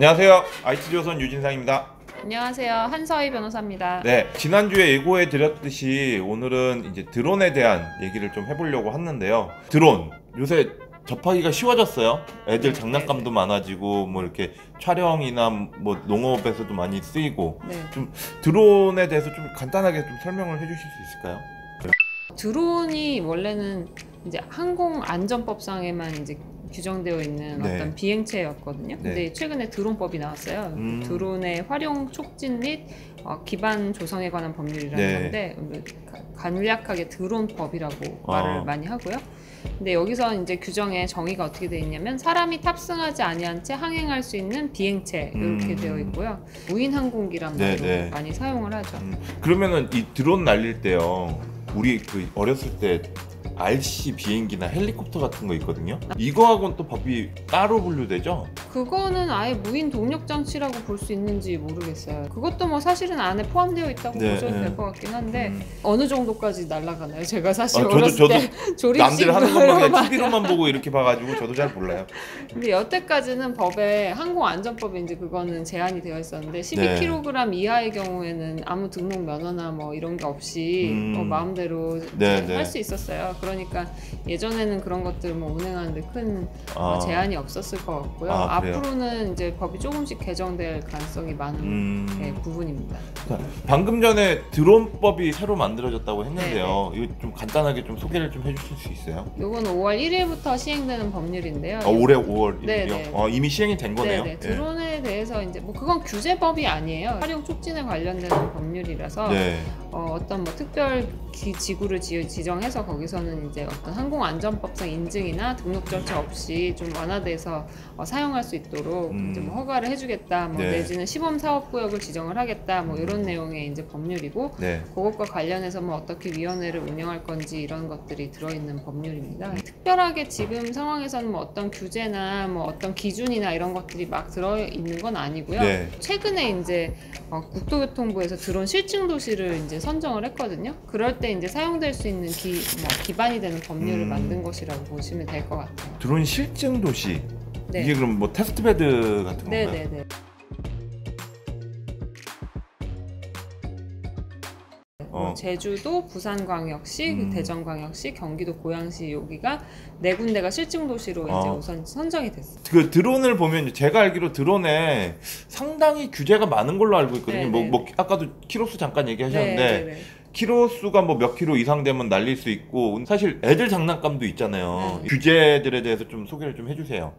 안녕하세요. IT조선 유진상입니다. 안녕하세요. 한서희 변호사입니다. 네, 지난주에 예고해 드렸듯이 오늘은 이제 드론에 대한 얘기를 좀 해보려고 하는데요. 드론 요새 접하기가 쉬워졌어요. 애들 장난감도 많아지고 뭐 이렇게 촬영이나 뭐 농업에서도 많이 쓰이고. 좀 드론에 대해서 좀 간단하게 좀 설명을 해주실 수 있을까요? 드론이 원래는 이제 항공안전법상에만 이제 규정되어 있는 어떤 비행체였거든요. 근데 최근에 드론법이 나왔어요. 드론의 활용 촉진 및 기반 조성에 관한 법률이라는 건데 간략하게 드론법이라고 말을 많이 하고요. 근데 여기서 이제 규정의 정의가 어떻게 되어 있냐면 사람이 탑승하지 아니한 채 항행할 수 있는 비행체 이렇게 되어 있고요. 무인 항공기란 말로 많이 사용을 하죠. 그러면은 이 드론 날릴 때요. 우리 그 어렸을 때 RC 비행기나 헬리콥터 같은 거 있거든요. 이거하고는 또 법이 따로 분류되죠? 그거는 아예 무인 동력 장치라고 볼 수 있는지 모르겠어요. 그것도 뭐 사실은 안에 포함되어 있다고 보셔도 될 것 같긴 한데 어느 정도까지 날아가나요? 제가 사실 어렸을 때 조립식 남들 하는 것만 그냥 TV로만 보고 이렇게 봐가지고 저도 잘 몰라요. 근데 여태까지는 법에 항공안전법에 이제 그거는 제한이 되어 있었는데 12kg 이하의 경우에는 아무 등록 면허나 뭐 이런 게 없이 마음대로 할 수 있었어요. 그러니까 예전에는 그런 것들 뭐 운행하는데 큰 제한이 없었을 것 같고요. 앞으로는 이제 법이 조금씩 개정될 가능성이 많은 부분입니다. 자, 방금 전에 드론법이 새로 만들어졌다고 했는데요. 이거 좀 간단하게 좀 소개를 좀 해주실 수 있어요? 이거는 5월 1일부터 시행되는 법률인데요. 올해 5월 1일이요? 이미 시행이 된 거네요. 드론에 대해서 이제 뭐 그건 규제법이 아니에요. 활용 촉진에 관련되는 법률이라서 어떤 뭐 특별 지구를 지정해서 거기서는 이제 어떤 항공안전법상 인증이나 등록 절차 없이 좀 완화돼서 사용할 수 있도록 이제 뭐 허가를 해주겠다, 뭐 내지는 시범 사업구역을 지정을 하겠다, 뭐 이런 내용의 이제 법률이고, 그것과 관련해서 뭐 어떻게 위원회를 운영할 건지 이런 것들이 들어있는 법률입니다. 특별하게 지금 상황에서는 뭐 어떤 규제나 뭐 어떤 기준이나 이런 것들이 막 들어있는 건 아니고요. 최근에 이제 국토교통부에서 드론 실증 도시를 이제 선정을 했거든요. 그럴 때 이제 사용될 수 있는 기반이 되는 법률을 만든 것이라고 보시면 될 것 같아요. 드론 실증 도시. 이게 그럼 뭐 테스트베드 같은 건가요? 네네네. 제주도, 부산광역시, 대전광역시, 경기도 고양시 여기가 네 군데가 실증 도시로 이제 우선 선정이 됐어요. 그 드론을 보면 제가 알기로 드론에 상당히 규제가 많은 걸로 알고 있거든요. 뭐 아까도 키로수 잠깐 얘기하셨는데. 키로수가 뭐 몇 킬로 이상 되면 날릴 수 있고 사실 애들 장난감도 있잖아요. 규제들에 대해서 좀 소개를 좀 해주세요.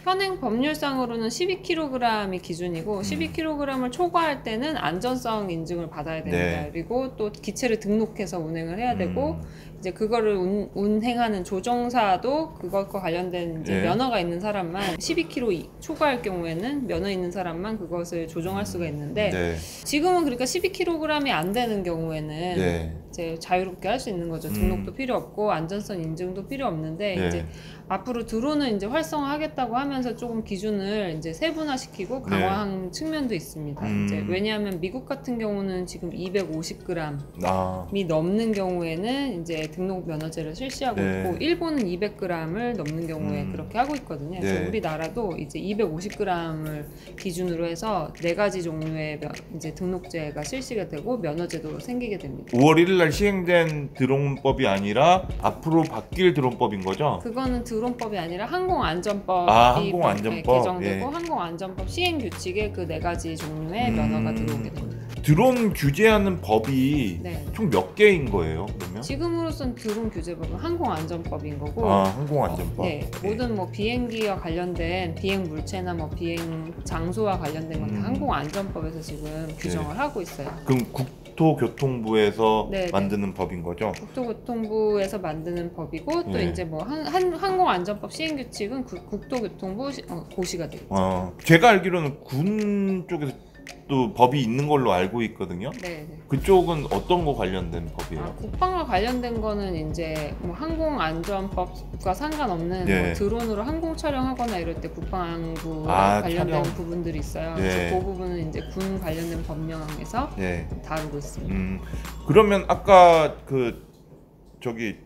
현행 법률상으로는 12kg이 기준이고 12kg을 초과할 때는 안전성 인증을 받아야 됩니다. 그리고 또 기체를 등록해서 운행을 해야 되고 이제 그거를 운행하는 조종사도 그것과 관련된 이제 면허가 있는 사람만 12kg 초과할 경우에는 면허 있는 사람만 그것을 조종할 수가 있는데 지금은 그러니까 12kg이 안 되는 경우에는 이제 자유롭게 할 수 있는 거죠. 등록도 필요 없고 안전성 인증도 필요 없는데 이제 앞으로 드론을 이제 활성화하겠다고 하면서 조금 기준을 이제 세분화시키고 강화한 측면도 있습니다. 이제 왜냐하면 미국 같은 경우는 지금 250g이 넘는 경우에는 이제 등록 면허제를 실시하고 있고 일본은 200g을 넘는 경우에 그렇게 하고 있거든요. 그래서 우리나라도 이제 250g을 기준으로 해서 4가지 종류의 이제 등록제가 실시가 되고 면허제도 생기게 됩니다. 5월 1일 날 시행된 드론법이 아니라 앞으로 바뀔 드론법인 거죠? 그거는 드론법이 아니라 항공안전법이 개정되고 항공안전법 시행규칙에 그 4가지 종류의 면허가 들어오게 됩니다. 드론 규제하는 법이 총 몇 개인 거예요, 그러면? 지금으로선 드론 규제법은 항공안전법인 거고 항공안전법. 모든 뭐 비행기와 관련된 비행 물체나 뭐 비행 장소와 관련된 건 다 항공안전법에서 지금 규정을 하고 있어요. 그럼 국토교통부에서 만드는 법인 거죠? 국토교통부에서 만드는 법이고 또 이제 뭐 항공안전법 시행규칙은 국토교통부 고시가 되죠. 제가 알기로는 군 쪽에서 또 법이 있는 걸로 알고 있거든요. 그쪽은 어떤 거 관련된 법이에요? 국방과 관련된 거는 이제 뭐 항공안전법과 상관없는 뭐 드론으로 항공 촬영하거나 이럴 때 국방부와 관련된 부분들이 있어요. 그래서 그 부분은 이제 군 관련된 법령에서 다루고 있습니다. 그러면 아까 그 저기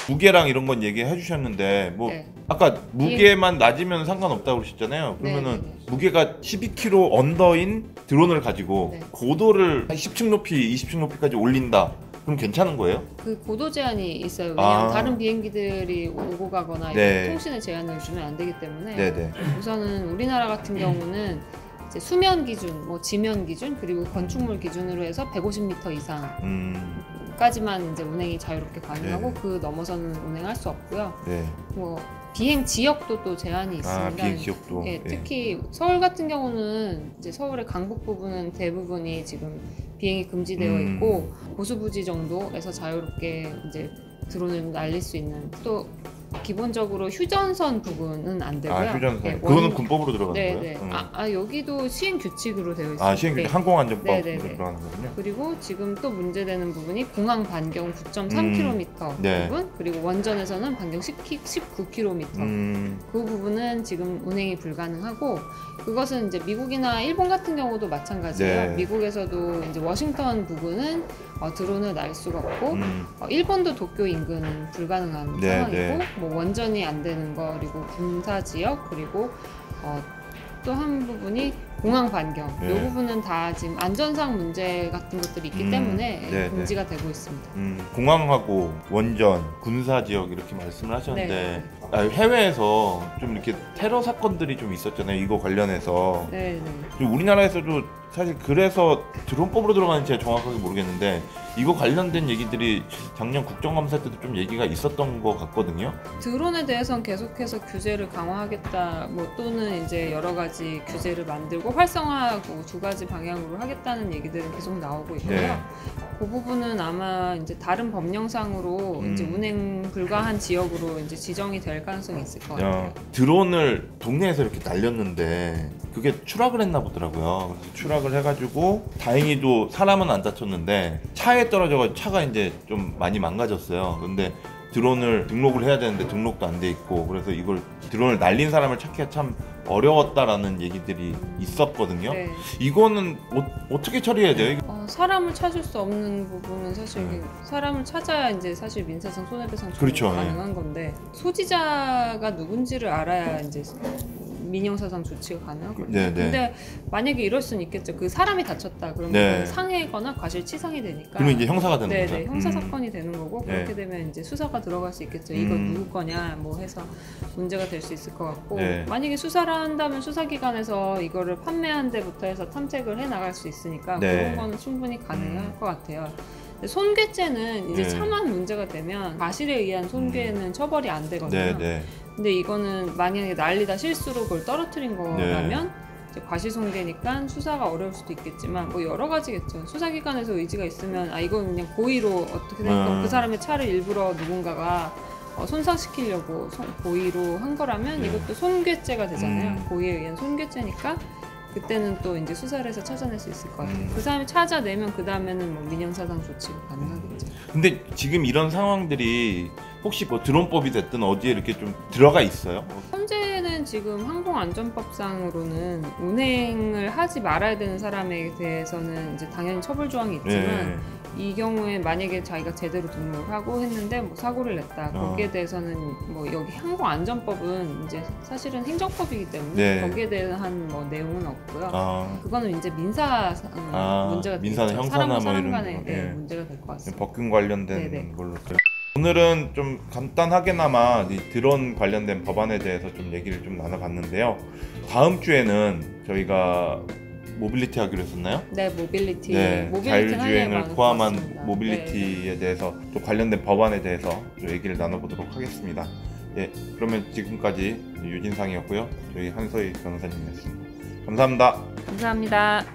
무게랑 이런 건 얘기해 주셨는데 뭐 네. 아까 무게만 낮으면 상관없다고 그러셨잖아요. 그러면은 네. 무게가 12kg 언더인 드론을 가지고 네. 고도를 한 10층 높이, 20층 높이까지 올린다. 그럼 괜찮은 거예요? 그 고도 제한이 있어요. 왜냐하면 아. 다른 비행기들이 오고 가거나 네. 통신에 제한을 주면 안 되기 때문에 네네. 우선은 우리나라 같은 경우는 이제 수면 기준, 뭐 지면 기준 그리고 건축물 기준으로 해서 150m 이상까지만 이제 운행이 자유롭게 가능하고 네. 그 넘어서는 운행할 수 없고요. 네. 뭐 비행 지역도 또 제한이 있습니다. 아, 비행 지역도. 예, 네. 특히 서울 같은 경우는 이제 서울의 강북 부분은 대부분이 지금 비행이 금지되어 있고 고수부지 정도에서 자유롭게 이제 드론을 날릴 수 있는 또 기본적으로 휴전선 부분은 안 되고요. 아, 휴전선. 네, 그거는 군법으로 들어가는 네. 거예요? 여기도 시행 규칙으로 되어 있어요. 아, 시행 항공안전법으로 네. 들어가는 거군요. 그리고 지금 또 문제되는 부분이 공항 반경 9.3km 네. 부분 그리고 원전에서는 반경 19km 그 부분은 지금 운행이 불가능하고 그것은 이제 미국이나 일본 같은 경우도 마찬가지예요. 네. 미국에서도 이제 워싱턴 부분은 드론을 날 수가 없고 일본도 도쿄 인근은 불가능한 네, 상황이고 네. 뭐 원전이 안 되는 거 그리고 군사 지역 그리고 또 한 부분이 공항 반경 네. 이 부분은 다 지금 안전상 문제 같은 것들이 있기 때문에 네, 금지가 되고 있습니다. 공항하고 원전, 군사 지역 이렇게 말씀을 하셨는데 네. 해외에서 좀 이렇게 테러 사건들이 좀 있었잖아요. 이거 관련해서 네. 그리고 우리나라에서도 사실 그래서 드론법으로 들어가는지 제가 정확하게 모르겠는데 이거 관련된 얘기들이 작년 국정감사 때도 좀 얘기가 있었던 것 같거든요. 드론에 대해서는 계속해서 규제를 강화하겠다, 뭐 또는 이제 여러 가지 규제를 만들고 활성화하고 두 가지 방향으로 하겠다는 얘기들은 계속 나오고 있고요. 네. 그 부분은 아마 이제 다른 법령상으로 이제 운행 불가한 지역으로 이제 지정이 될 가능성이 있을 것 같아요. 드론을 동네에서 이렇게 날렸는데 그게 추락을 했나 보더라고요. 그래서 추락을 해가지고 다행히도 사람은 안 다쳤는데 차에 떨어져가지고 차가 이제 좀 많이 망가졌어요. 근데 드론을 등록을 해야 되는데 등록도 안 돼 있고 그래서 이걸 드론을 날린 사람을 찾기가 참 어려웠다라는 얘기들이 있었거든요. 네. 이거는 어떻게 처리해야 돼요? 사람을 찾을 수 없는 부분은 사실 사람을 찾아야 이제 사실 민사상 손해배상 그렇죠. 가능한 건데 소지자가 누군지를 알아야 이제 민형사상 조치가 가능하거든요. 네, 네. 근데 만약에 이럴 수는 있겠죠. 그 사람이 다쳤다 그러면 네. 상해거나 과실치상이 되니까. 그러면 이제 형사가 되는 네, 거죠. 네, 형사 사건이 되는 거고 네. 그렇게 되면 이제 수사가 들어갈 수 있겠죠. 이거 누구 거냐 뭐 해서 문제가 될 수 있을 것 같고 네. 만약에 수사를 한다면 수사기관에서 이거를 판매한 데부터 해서 탐색을 해 나갈 수 있으니까 네. 그런 거는 충분히 가능할 것 같아요. 근데 손괴죄는 이제 네. 차만 문제가 되면 과실에 의한 손괴는 처벌이 안 되거든요. 네, 네. 근데 이거는 만약에 날리다 실수로 그걸 떨어뜨린 거라면 이제 과실손괴니까 수사가 어려울 수도 있겠지만 뭐 여러 가지겠죠. 수사기관에서 의지가 있으면 이건 그냥 고의로 어떻게 그 사람의 차를 일부러 누군가가 손상시키려고 고의로 한 거라면 이것도 손괴죄가 되잖아요. 고의에 의한 손괴죄니까 그때는 또 이제 수사를 해서 찾아낼 수 있을 것 같아요. 그 사람이 찾아내면 그 다음에는 뭐 민형사상 조치가 가능하겠죠. 근데 지금 이런 상황들이 혹시 뭐 드론법이 됐든 어디에 이렇게 좀 들어가 있어요? 현재는 지금 항공안전법상으로는 운행을 하지 말아야 되는 사람에 대해서는 이제 당연히 처벌 조항이 있지만 이 경우에 만약에 자기가 제대로 등록을 하고 했는데 뭐 사고를 냈다 거기에 대해서는 뭐 여기 항공안전법은 이제 사실은 행정법이기 때문에 거기에 대한 뭐 내용은 없고요. 그거는 이제 민사 문제가 민사나 되겠죠. 형사나 사람과 뭐 이런 간의 거. 문제가 될 것 같습니다. 법규 관련된 네네. 걸로. 오늘은 좀 간단하게나마 이 드론 관련된 법안에 대해서 좀 얘기를 좀 나눠봤는데요. 다음 주에는 저희가 모빌리티 하기로 했었나요? 네, 모빌리티. 자율주행을 포함한 같습니다. 모빌리티에 대해서 또 관련된 법안에 대해서 좀 얘기를 나눠보도록 하겠습니다. 예, 그러면 지금까지 유진상이었고요. 저희 한서희 변호사님이었습니다. 감사합니다. 감사합니다.